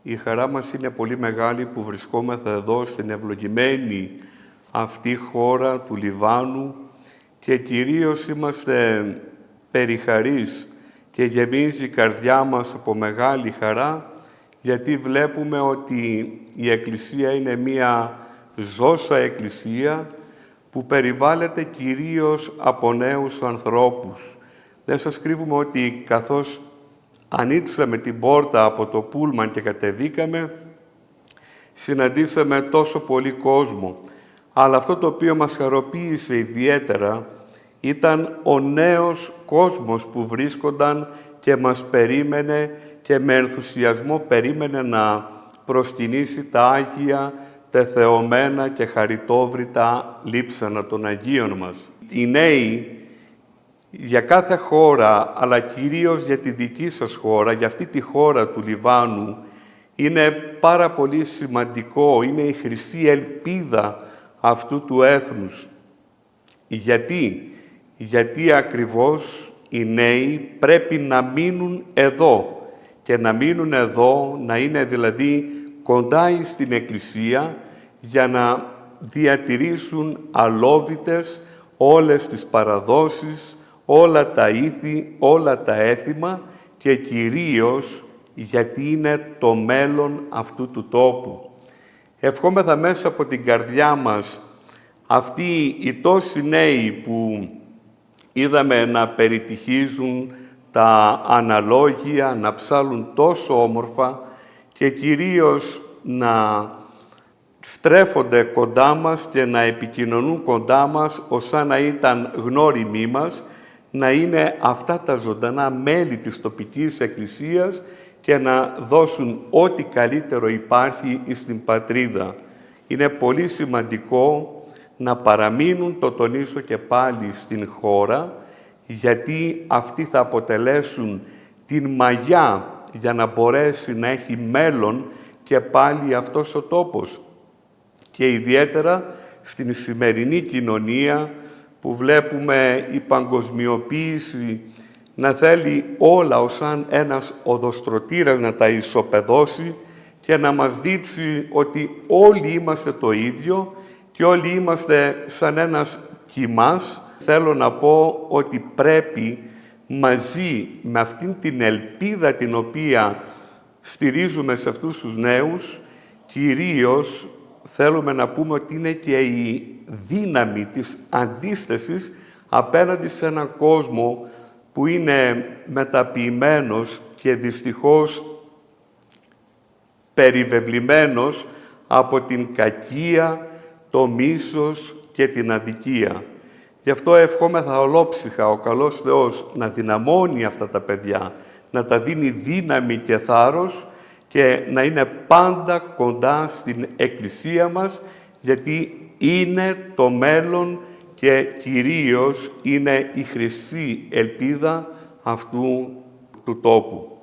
Η χαρά μας είναι πολύ μεγάλη που βρισκόμεθα εδώ στην ευλογημένη αυτή χώρα του Λιβάνου και κυρίως είμαστε περιχαρείς και γεμίζει η καρδιά μας από μεγάλη χαρά γιατί βλέπουμε ότι η Εκκλησία είναι μία ζώσα Εκκλησία που περιβάλλεται κυρίως από νέους ανθρώπους. Δεν σας κρύβουμε ότι καθώς ανοίξαμε την πόρτα από το πούλμαν και κατεβήκαμε, συναντήσαμε τόσο πολύ κόσμο. Αλλά αυτό το οποίο μας χαροποίησε ιδιαίτερα ήταν ο νέος κόσμος που βρίσκονταν και μας περίμενε και με ενθουσιασμό περίμενε να προσκυνήσει τα Άγια, τεθεωμένα και χαριτόβρητα λείψανα των Αγίων μας. Οι νέοι για κάθε χώρα, αλλά κυρίως για τη δική σας χώρα, για αυτή τη χώρα του Λιβάνου, είναι πάρα πολύ σημαντικό, είναι η χρυσή ελπίδα αυτού του έθνους. Γιατί ακριβώς οι νέοι πρέπει να μείνουν εδώ και να μείνουν εδώ, να είναι δηλαδή κοντά στην Εκκλησία για να διατηρήσουν αλόβητες όλες τις παραδόσεις, όλα τα ήθη, όλα τα έθιμα και κυρίως γιατί είναι το μέλλον αυτού του τόπου. Ευχόμεθα μέσα από την καρδιά μας αυτοί οι τόσοι νέοι που είδαμε να περιτυχίζουν τα αναλόγια, να ψάλουν τόσο όμορφα και κυρίως να στρέφονται κοντά μας και να επικοινωνούν κοντά μας ως να ήταν γνώριμοι μας, να είναι αυτά τα ζωντανά μέλη της τοπικής εκκλησίας και να δώσουν ό,τι καλύτερο υπάρχει στην πατρίδα. Είναι πολύ σημαντικό να παραμείνουν, το τονίσω και πάλι, στην χώρα, γιατί αυτοί θα αποτελέσουν την μαγιά για να μπορέσει να έχει μέλλον και πάλι αυτός ο τόπος. Και ιδιαίτερα στην σημερινή κοινωνία που βλέπουμε η παγκοσμιοποίηση να θέλει όλα ως σαν ένας οδοστρωτήρας να τα ισοπεδώσει και να μας δείξει ότι όλοι είμαστε το ίδιο και όλοι είμαστε σαν ένας κυμάς. Θέλω να πω ότι πρέπει μαζί με αυτήν την ελπίδα την οποία στηρίζουμε σε αυτούς τους νέους, κυρίως θέλουμε να πούμε ότι είναι και η δύναμη της αντίστασης απέναντι σε έναν κόσμο που είναι μεταποιημένος και δυστυχώς περιβεβλημένος από την κακία, το μίσος και την αδικία. Γι' αυτό ευχόμεθα ολόψυχα ο καλός Θεός να δυναμώνει αυτά τα παιδιά, να τα δίνει δύναμη και θάρρος και να είναι πάντα κοντά στην Εκκλησία μας, γιατί είναι το μέλλον και κυρίως είναι η χρυσή ελπίδα αυτού του τόπου.